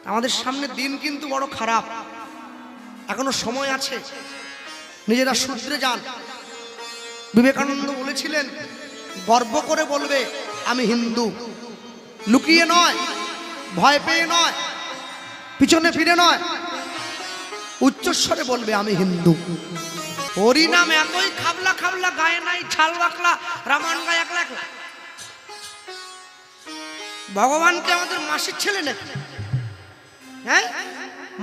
আমাদের সামনে দিন কিন্তু বড় খারাপ, এখনো সময় আছে, নিজেরা শুধরে যান। বিবেকানন্দ বলেছিলেন, গর্ব করে বলবে আমি হিন্দু, লুকিয়ে নয়, ভয় পেয়ে নয়, পিছনে ফিরে নয়, উচ্চস্বরে বলবে আমি হিন্দু। হরিনাম এতই খাবলা খাবলা গায়ে নাই, ছাল বাকলা রামায়ণ গায়ে একলা একলা। ভগবানকে আমাদের মাসির ছেলে নাকি? হ্যাঁ,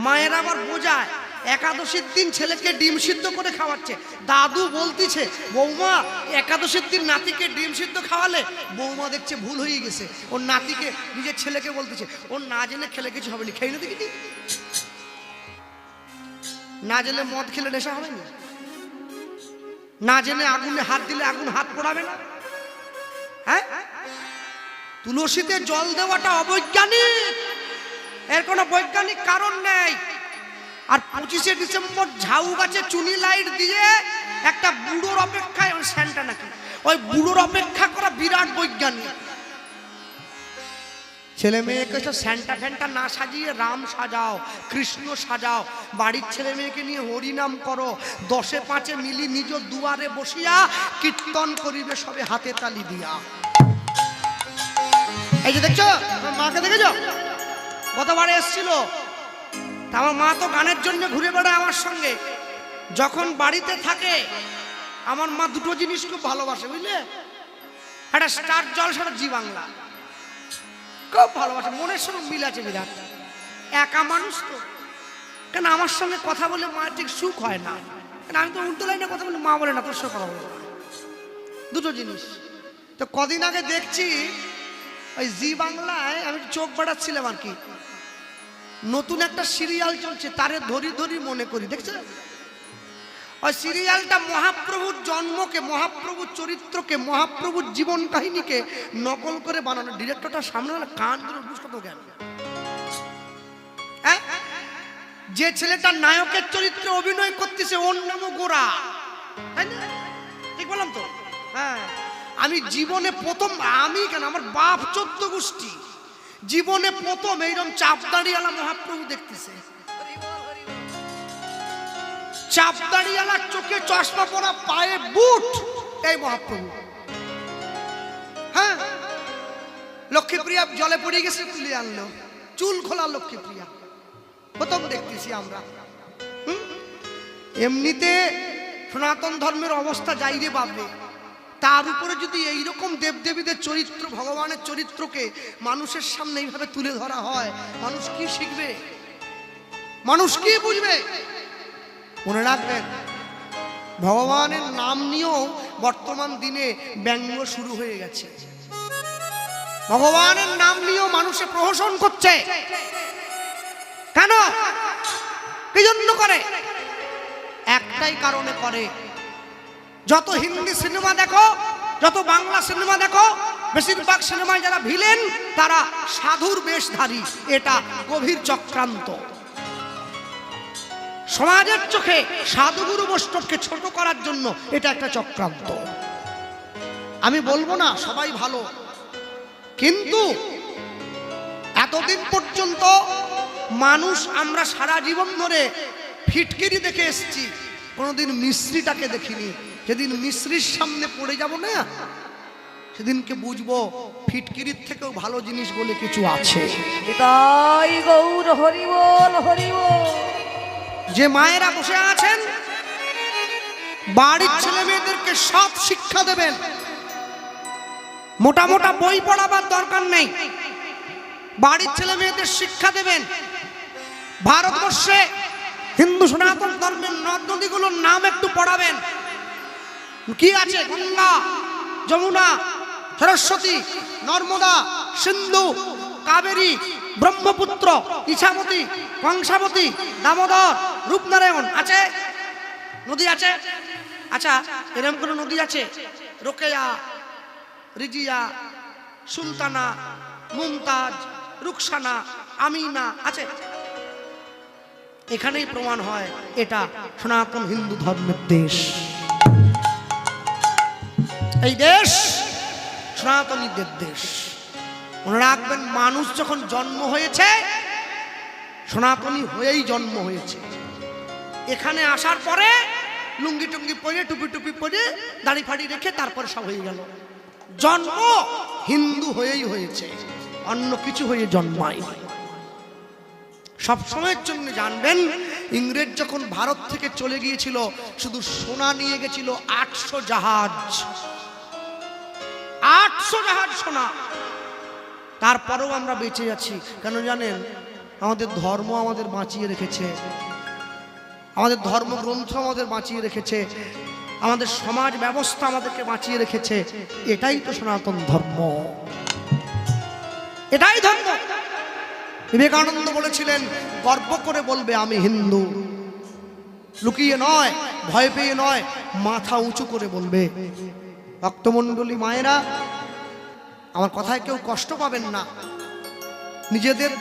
মায়ের আবার বোঝায় একাদশীর দিন ছেলেকে ডিম সিদ্ধ করে খাওয়াচ্ছে। দাদু বলতিছে, বৌমা একাদশীর দিন নাতিকে ডিম সিদ্ধ খাওয়ালে। বৌমা দেখছে ভুল হয়ে গেছে, ওর নাতিকে নিজের ছেলেকে বলতেছে, ওর না জেনে খেলে কিছু হবে না। খেয়ে না দেখি, না জেনে মদ খেলে নেশা হবে না, না জেনে আগুনে হাত দিলে আগুন হাত পোড়াবে না। হ্যাঁ, তুলসীতে জল দেওয়াটা অবৈজ্ঞানিক, এর কোনো বৈজ্ঞানিক কারণ নেই। আর 25শে ডিসেম্বর ঝাউ গাছে চুনি লাইট দিয়ে একটা বুড়োর অপেক্ষায়, স্যান্টা নাকি, ওই বুড়োর অপেক্ষা করা বিরাট বৈজ্ঞানিক। ছেলে মেয়েকে স্যান্টা ফ্যান্টা না সাজিয়ে রাম সাজাও, কৃষ্ণ সাজাও, বাড়ির ছেলে মেয়েকে নিয়ে হরিনাম করো, 10এ 5 মিলি নিজ দুয়ারে বসিয়া কীর্তন করিবে সবে হাতে তালি দিয়া। এই যে দেখছো, মাকে দেখেছো গতবারে এসছিল, আমার মা তো গানের জন্য ঘুরে বেড়ায় আমার সঙ্গে। যখন বাড়িতে থাকে আমার মা দুটো জিনিস খুব ভালোবাসে, বুঝলে, একটা স্টার জলসা, জি বাংলা খুব ভালোবাসে। মনের সঙ্গে মিল আছে বিরাট, একা মানুষ তো। কেন আমার সঙ্গে কথা বলে মা ঠিক সুখ হয় না, কেন আমি তো উল্টো লাইনে কথা বলি, মা বলে না তোর সঙ্গে কথা বলে। দুটো জিনিস। তো কদিন আগে দেখছি ওই জি বাংলায়, আমি চোখ বাড়াচ্ছিলাম আর কি, নতুন একটা সিরিয়াল চলছে, তারে ধরি ধরি মনে করি, দেখছো? ওই সিরিয়ালটা মহাপ্রভুর জন্মকে, মহাপ্রভুর চরিত্রকে, মহাপ্রভুর জীবন কাহিনীকে নকল করে বানানো। ডিরেক্টরটা সামনে হলে কান ধরে বুঝতো জ্ঞান। হ্যাঁ, যে ছেলেটা নায়কের চরিত্রে অভিনয় করতেছে ওর নামও গোরা, তাই না? ঠিক বললাম তো? হ্যাঁ, আমি জীবনে প্রথম, আমি কেন, আমার বাপ 14 গোষ্ঠী জীবনে প্রথম এইরকম চাপদাড়িওয়ালা মহাপ্রভু দেখতেছে। চাপদাড়িওয়ালা, চোখে চশমা পরা, পায়ে বুট, এই মহাপ্রভু। হ্যাঁ, লক্ষ্মীপ্রিয়া জলে পড়ে গেছে, তুলে আনলো, চুল খোলা লক্ষ্মীপ্রিয়া, প্রথম দেখতেছি আমরা। এমনিতে সনাতন ধর্মের অবস্থা যাই রে বাবরে, তার উপরে যদি এইরকম দেবদেবীদের চরিত্র, ভগবানের চরিত্রকে মানুষের সামনে এইভাবে তুলে ধরা হয়, মানুষ কি শিখবে, মানুষ কি বুঝবে? মনে রাখবেন, ভগবানের নাম নিয়েও বর্তমান দিনে ব্যঙ্গ শুরু হয়ে গেছে। ভগবানের নাম নিয়েও মানুষে প্রহসন করছে। কেন, কি জন্য করে? একটাই কারণে করে, যত হিন্দি সিনেমা দেখো, যত বাংলা সিনেমা দেখো, বেশিরভাগ সিনেমায় যারা ভিলেন তারা সাধুর বেশধারী। এটা গভীর চক্রান্ত। সমাজের চোখে সাধুগুরু বৈষ্ণবকে ছোট করার জন্য এটা একটা চক্রান্ত। আমি বলবো না সবাই ভালো, কিন্তু এতদিন পর্যন্ত মানুষ, আমরা সারা জীবন ধরে ফিটকিরি দেখে এসেছি, কোনোদিন মিস্ত্রিটাকে দেখিনি। যেদিন মিস্ত্রির সামনে পড়ে যাব না, সেদিনকে বুঝবো ফিটকিরির থেকেও ভালো জিনিস বলে কিছু আছে। তাই গৌর হরি বল, হরি বল। যে মায়েরা বসে আছেন, বাড়ির ছেলে মেয়েদেরকে সব শিক্ষা দেবেন, মোটা মোটা বই পড়াবার দরকার নেই, বাড়ির ছেলে মেয়েদের শিক্ষা দেবেন। ভারতবর্ষে হিন্দু সনাতন ধর্মের নদ নদীগুলোর নাম একটু পড়াবেন। কি আছে? গঙ্গা, যমুনা, সরস্বতী, নর্মদা, সিন্ধু, কাবেরী, ব্রহ্মপুত্র, ইছামতি, কংসাবতী, দামোদর, রূপনারায়ণ আছে, নদী আছে। আচ্ছা, এরকম কোন নদী আছে? রোকেয়া, রিজিয়া, সুলতানা, মুমতাজ, রুকসানা, আমিনা আছে? এখানেই প্রমাণ হয় এটা সনাতন হিন্দু ধর্মের দেশ। এই দেশ সনাতনীদের দেশ। মনে রাখবেন, মানুষ যখন জন্ম হয়েছে সনাতনী হয়েই জন্ম হয়েছে। এখানে আসার পরে লুঙ্গি টুঙ্গি পরে টুপি টুপি পরে দাড়ি ফাড়ি রেখে তারপরে সব হয়ে গেল। জন্ম হিন্দু হয়েই হয়েছে, অন্য কিছু হয়ে জন্মায়নি। সব সময়ের জন্য জানবেন, ইংরেজ যখন ভারত থেকে চলে গিয়েছিল শুধু সোনা নিয়ে গেছিল 800 জাহাজ, 800 জাহাজ সোনা। তারপরেও আমরা বেঁচে আছি কেন জানেন? আমাদের ধর্ম আমাদের বাঁচিয়ে রেখেছে, আমাদের ধর্মগ্রন্থ আমাদের বাঁচিয়ে রেখেছে, আমাদের সমাজ ব্যবস্থা আমাদেরকে বাঁচিয়ে রেখেছে। এটাই তো সনাতন ধর্ম, এটাই ধর্ম। বিবেকানন্দ বলেছিলেন, গর্ব করে বলবে আমি হিন্দু, লুকিয়ে নয়, ভয় পেয়ে নয়, মাথা উঁচু করে বলবে। ভক্তমণ্ডলী মায়েরা, আমার কথায় কেউ কষ্ট পাবেন না। নিজেদের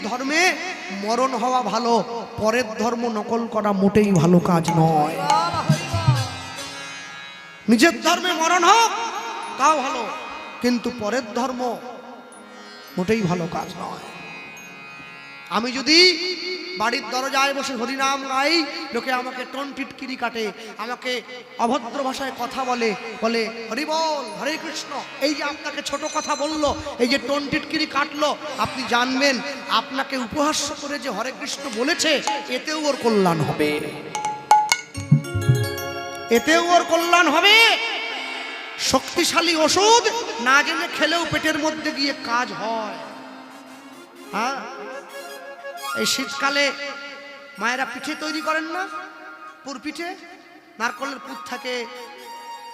ধর্মে মরণ হওয়া ভালো, পরের ধর্ম নকল করা মোটেই ভালো কাজ নয়। নিজের ধর্মে মরণ হোক তাও ভালো, কিন্তু পরের ধর্ম মোটেই ভালো কাজ নয়। আমি যদি বাড়ির দরজায় বসে হরিনাম গাই, লোকে আমাকে টোন টিটকিরি কাটে, আমাকে অভদ্র ভাষায় কথা বলে, বলে হরি বল, হরে কৃষ্ণ। এই যে আপনাকে ছোট কথা বললো, এই যে টোন টিটকিরি কাটলো, আপনি জানবেন আপনাকে উপহাস্য করে যে হরে কৃষ্ণ বলেছে, এতেও ওর কল্যাণ হবে, এতেও ওর কল্যাণ হবে। শক্তিশালী ওষুধ না জেনে খেলেও পেটের মধ্যে গিয়ে কাজ হয়। হ্যাঁ, এই শীতকালে মায়েরা পিঠে তৈরি করেন না, পুর পিঠে, নারকলের পুর থাকে,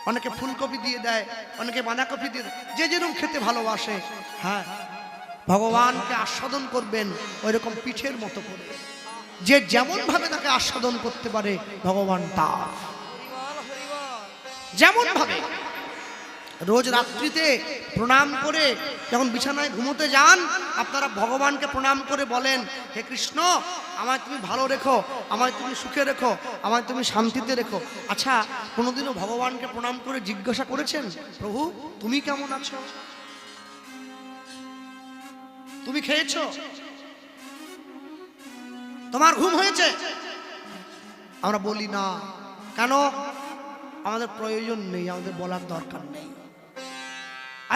অনেকে ফুলকপি দিয়ে দেয়, অনেকে বাঁধাকপি দিয়ে দেয়, যে যেরকম খেতে ভালোবাসে। হ্যাঁ, ভগবানকে আস্বাদন করবেন ওই রকম পিঠের মতো করে, যে যেমন ভাবে তাকে আস্বাদন করতে পারে ভগবান তার যেমন ভাবে। রোজ রাত্রিতে প্রণাম করে যখন বিছানায় ঘুমোতে যান, আপনারা ভগবানকে প্রণাম করে বলেন, হে কৃষ্ণ, আমায় তুমি ভালো রেখো, আমায় তুমি সুখে রেখো, আমায় তুমি শান্তিতে রেখো। আচ্ছা, কোনোদিনও ভগবানকে প্রণাম করে জিজ্ঞাসা করেছেন, প্রভু তুমি কেমন আছো, তুমি খেয়েছো, তোমার ঘুম হয়েছে? আমরা বলি না। কেন? আমাদের প্রয়োজন নেই, আমাদের বলার দরকার নেই।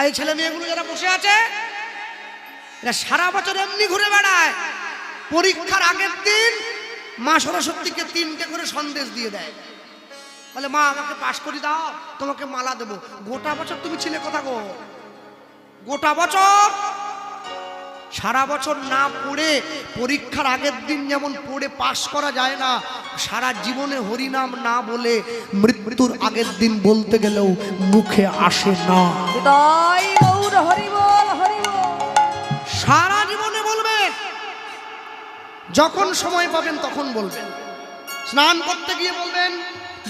এই ছেলে মেয়েগুলো যারা বসে আছে, এরা সারা বছর এমনি ঘুরে বেড়ায়, পরীক্ষার আগের দিন মা সরস্বতীকে 3টে করে সন্দেশ দিয়ে দেয়, বলে মা আমাকে পাশ করে দাও, তোমাকে মালা দেবো। গোটা বছর তুমি ছিলে কোথা গো? গোটা বছর সারা বছর না পড়ে পরীক্ষার আগের দিন যেমন পড়ে পাশ করা যায় না, সারা জীবনে হরিনাম না বলে মৃত্যুর আগের দিন বলতে গেলেও মুখে আসে না। সারা জীবনে বলবেন, যখন সময় পাবেন তখন বলবেন। স্নান করতে গিয়ে বলবেন,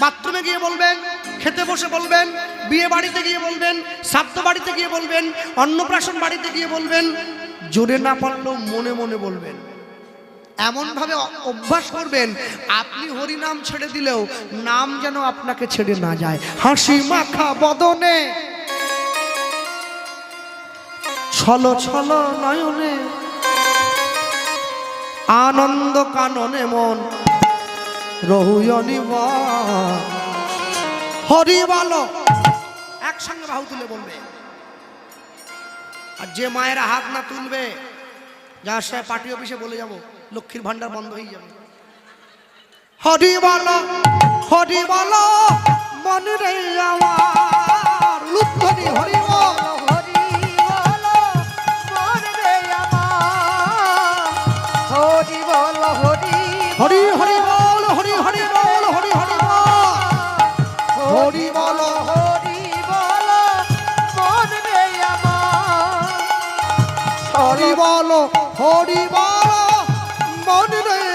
বাথরুমে গিয়ে বলবেন, খেতে বসে বলবেন, বিয়ে বাড়িতে গিয়ে বলবেন, শ্রাদ্ধ বাড়িতে গিয়ে বলবেন, অন্নপ্রাশন বাড়িতে গিয়ে বলবেন, জোরে না পারলেও মনে মনে বলবেন। এমন ভাবে অভ্যাস করবেন, আপনি হরিনাম ছেড়ে দিলেও নাম যেন আপনাকে ছেড়ে না যায়। হাসি মাখা বদনে, ছলো ছলো নয়নে, আনন্দ কাননে মন রহুয়নি হরি বলো। একসঙ্গে বাহু তুলে বলবে। আর যে মায়েরা হাত না তুলবে, যার সাথে পার্টি অফিসে বলে যাব, লক্ষ্মীর ভান্ডার বন্ধ হয়ে যাবে। হরি বলো, হরি বলো মনে রে আমার, লুৎফনি হরি বলো, হরি বলো মনে রে আমার, হরি বলো, হরি হরি হরি বল, হরি হরি বল, হরি হরি বল, হরি বলো, হরি বলো মনে রে আমার, হরি বলো, হরি বলো মনে রে